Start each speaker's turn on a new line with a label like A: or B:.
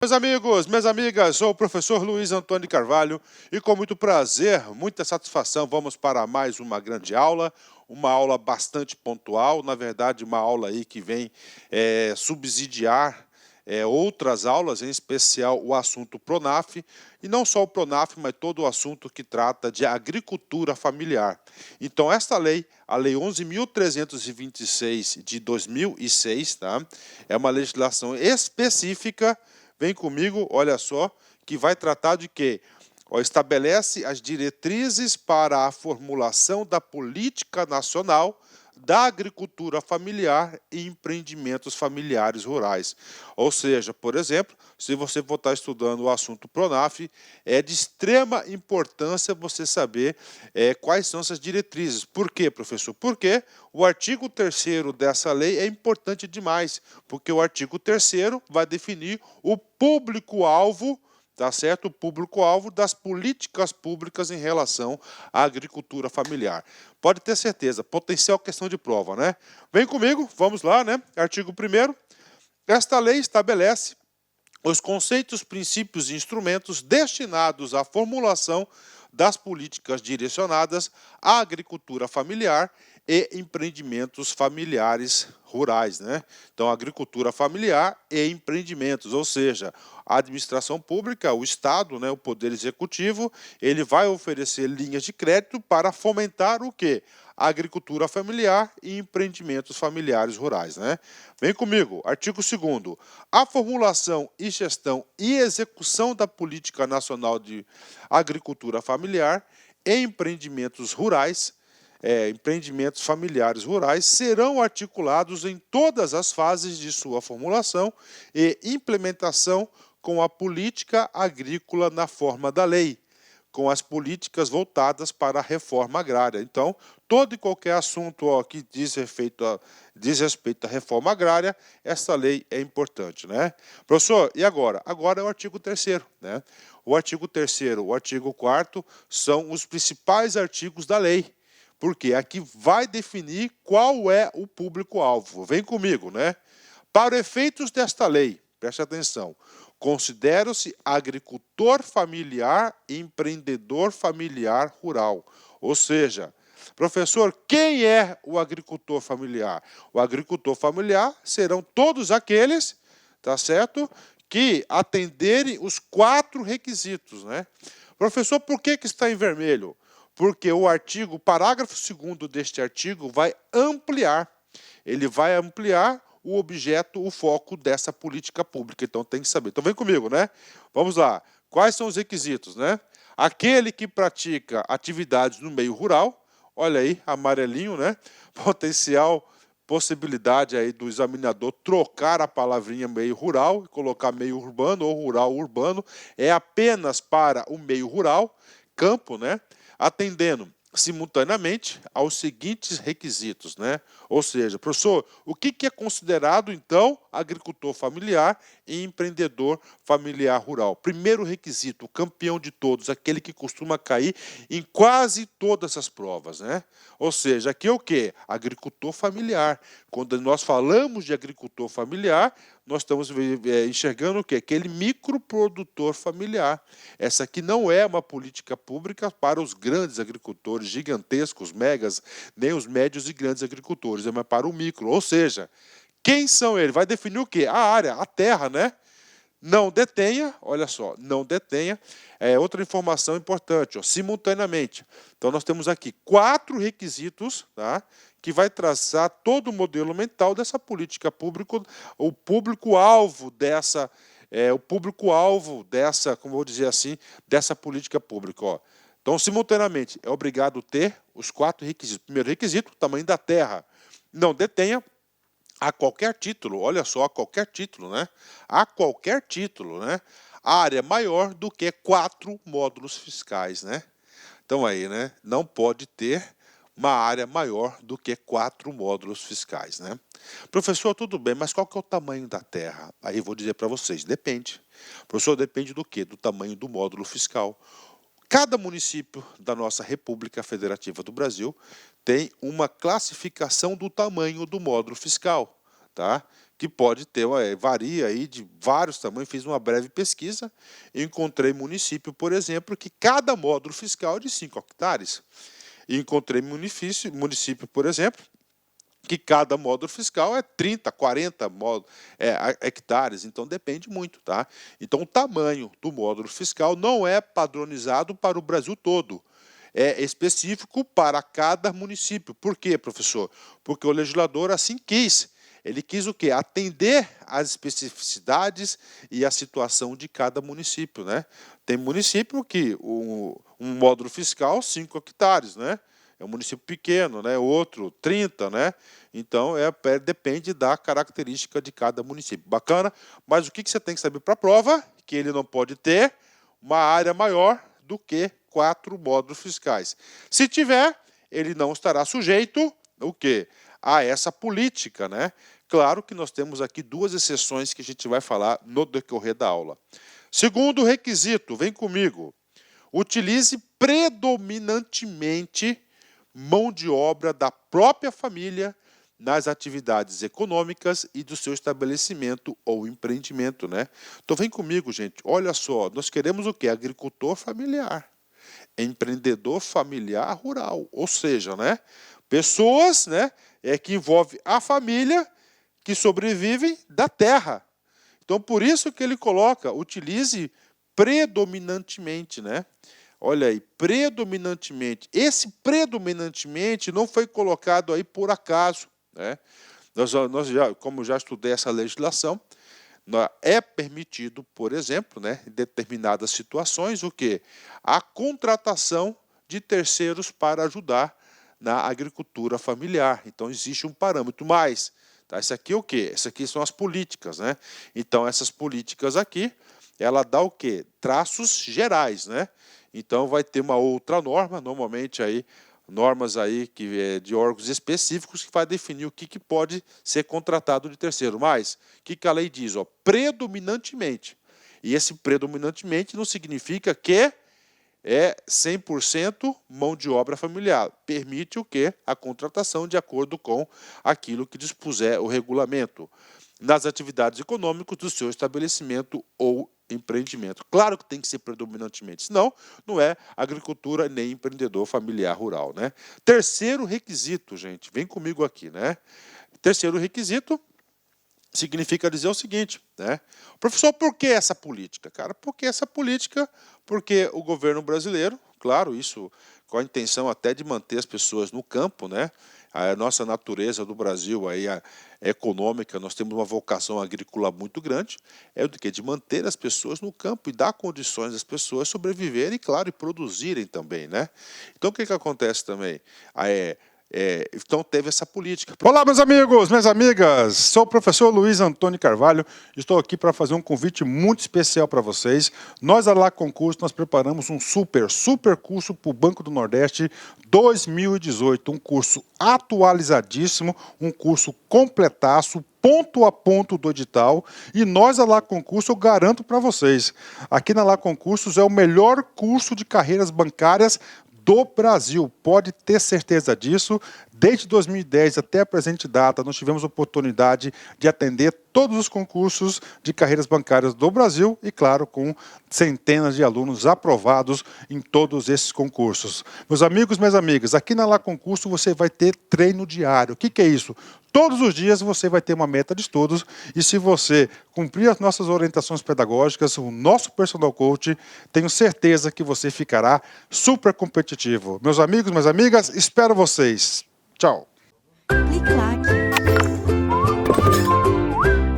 A: Meus amigos, minhas amigas, sou o professor Luiz Antônio Carvalho e com muito prazer, muita satisfação, vamos para mais uma grande aula, uma aula bastante pontual, na verdade uma aula aí que vem subsidiar outras aulas, em especial o assunto Pronaf, e não só o Pronaf, mas todo o assunto que trata de agricultura familiar. Então esta lei, a Lei 11.326 de 2006, tá? É uma legislação específica. Vem comigo, olha só, que vai tratar de quê? Estabelece as diretrizes para a formulação da política nacional da agricultura familiar e empreendimentos familiares rurais. Ou seja, por exemplo, se você for estar estudando o assunto Pronaf, é de extrema importância você saber quais são essas diretrizes. Por quê, professor? Porque o artigo 3º dessa lei é importante demais, porque o artigo 3º vai definir o público-alvo, tá certo? O público-alvo das políticas públicas em relação à agricultura familiar. Pode ter certeza, potencial questão de prova, né? Vem comigo, vamos lá, né? Artigo 1º. Esta lei estabelece os conceitos, princípios e instrumentos destinados à formulação das políticas direcionadas à agricultura familiar e empreendimentos familiares rurais, né? Então, agricultura familiar e empreendimentos, ou seja, a administração pública, o Estado, né, o Poder Executivo, ele vai oferecer linhas de crédito para fomentar o quê? A agricultura familiar e empreendimentos familiares rurais, né? Vem comigo, artigo 2º. A formulação e gestão e execução da Política Nacional de Agricultura Familiar e empreendimentos rurais, empreendimentos familiares rurais, serão articulados em todas as fases de sua formulação e implementação com a política agrícola na forma da lei, com as políticas voltadas para a reforma agrária. Então, todo e qualquer assunto que diz respeito à reforma agrária, essa lei é importante, né? Professor, e agora? Agora é o artigo 3º, né? O artigo 3º, o artigo 4º são os principais artigos da lei, porque aqui vai definir qual é o público-alvo. Vem comigo, né? Para efeitos desta lei, preste atenção, considera-se agricultor familiar e empreendedor familiar rural. Ou seja, professor, quem é o agricultor familiar? O agricultor familiar serão todos aqueles, tá certo, que atenderem os 4 requisitos, né? Professor, por que está em vermelho? Porque o parágrafo 2º deste artigo vai ampliar. Ele vai ampliar o objeto, o foco dessa política pública. Então tem que saber. Então vem comigo, né? Vamos lá. Quais são os requisitos, né? Aquele que pratica atividades no meio rural, olha aí, amarelinho, né? Possibilidade aí do examinador trocar a palavrinha meio rural e colocar meio urbano ou rural urbano, é apenas para o meio rural, campo, né? Atendendo simultaneamente aos seguintes requisitos, né? Ou seja, professor, o que é considerado, então, agricultor familiar e empreendedor familiar rural? Primeiro requisito, o campeão de todos, aquele que costuma cair em quase todas as provas, né? Ou seja, aqui é o quê? Agricultor familiar. Quando nós falamos de agricultor familiar, nós estamos enxergando o quê? Aquele microprodutor familiar. Essa aqui não é uma política pública para os grandes agricultores, gigantescos, megas, nem os médios e grandes agricultores, mas para o micro. Ou seja, quem são eles? Vai definir o quê? A área, a terra, né? Não detenha, olha só, não detenha. Outra informação importante, simultaneamente. Então, nós temos aqui 4 requisitos, tá? Que vai traçar todo o modelo mental dessa política pública, o público-alvo dessa, como eu vou dizer assim, dessa política pública. Ó. Então, simultaneamente, é obrigado ter os 4 requisitos. Primeiro requisito, o tamanho da terra. Não detenha a qualquer título, olha só, a qualquer título, né? A qualquer título, né? A área maior do que 4 módulos fiscais, né? Então aí, né? Não pode ter uma área maior do que 4 módulos fiscais, né? Professor, tudo bem, mas qual que é o tamanho da terra? Aí eu vou dizer para vocês, depende. Professor, depende do quê? Do tamanho do módulo fiscal. Cada município da nossa República Federativa do Brasil tem uma classificação do tamanho do módulo fiscal, tá? que pode ter, varia aí de vários tamanhos. Fiz uma breve pesquisa e encontrei município, por exemplo, que cada módulo fiscal é de 5 hectares. E encontrei município, por exemplo, que cada módulo fiscal é 30, 40 hectares, então depende muito, tá? Então o tamanho do módulo fiscal não é padronizado para o Brasil todo, é específico para cada município. Por quê, professor? Porque o legislador assim quis. Ele quis o quê? Atender às especificidades e à situação de cada município, né? Tem município que um módulo fiscal 5 hectares, né? É um município pequeno, né? Outro 30, né? Então depende da característica de cada município. Bacana, mas o que você tem que saber para a prova? Que ele não pode ter uma área maior do que 4 módulos fiscais. Se tiver, ele não estará sujeito o quê? A essa política, né? Claro que nós temos aqui 2 exceções que a gente vai falar no decorrer da aula. Segundo requisito, vem comigo. Utilize predominantemente mão de obra da própria família nas atividades econômicas e do seu estabelecimento ou empreendimento, né? Então vem comigo, gente. Olha só, nós queremos o quê? Agricultor familiar, empreendedor familiar rural, ou seja, né? Pessoas, né? Que envolve a família que sobrevivem da terra. Então por isso que ele coloca, utilize predominantemente, né? Olha aí, predominantemente. Esse predominantemente não foi colocado aí por acaso, né? Como já estudei essa legislação, é permitido, por exemplo, né, em determinadas situações, o quê? A contratação de terceiros para ajudar na agricultura familiar. Então existe um parâmetro, mas tá, isso aqui é o quê? Isso aqui são as políticas, né? Então essas políticas aqui, ela dá o quê? Traços gerais, né? Então vai ter uma outra norma, normalmente aí normas aí de órgãos específicos que vai definir o que pode ser contratado de terceiro. Mas o que a lei diz? Ó, predominantemente. E esse predominantemente não significa que é 100% mão de obra familiar. Permite o quê? A contratação de acordo com aquilo que dispuser o regulamento nas atividades econômicas do seu estabelecimento ou empreendimento. Claro que tem que ser predominantemente, senão não é agricultura nem empreendedor familiar rural, né? Terceiro requisito, gente, vem comigo aqui, né? Terceiro requisito significa dizer o seguinte, né? Professor, por que essa política? Cara, porque essa política, porque o governo brasileiro, claro, isso com a intenção até de manter as pessoas no campo, né? A nossa natureza do Brasil aí, a econômica, nós temos uma vocação agrícola muito grande, é do que de manter as pessoas no campo e dar condições às pessoas sobreviverem, e claro, e produzirem também, né? Então o que acontece também? Então teve essa política.
B: Olá, meus amigos, minhas amigas, sou o professor Luiz Antônio Carvalho, estou aqui para fazer um convite muito especial para vocês. Nós, a Lá Concurso, nós preparamos um super curso para o Banco do Nordeste 2018, um curso atualizadíssimo, um curso completaço, ponto a ponto do edital, e nós, a Lá Concurso, eu garanto para vocês, aqui na Lá Concursos é o melhor curso de carreiras bancárias do Brasil, pode ter certeza disso. Desde 2010 até a presente data, nós tivemos a oportunidade de atender todos os concursos de carreiras bancárias do Brasil e, claro, com centenas de alunos aprovados em todos esses concursos. Meus amigos, minhas amigas, aqui na Lá Concurso você vai ter treino diário. O que é isso? Todos os dias você vai ter uma meta de estudos e se você cumprir as nossas orientações pedagógicas, o nosso personal coach, tenho certeza que você ficará super competitivo. Meus amigos, minhas amigas, espero vocês. Tchau.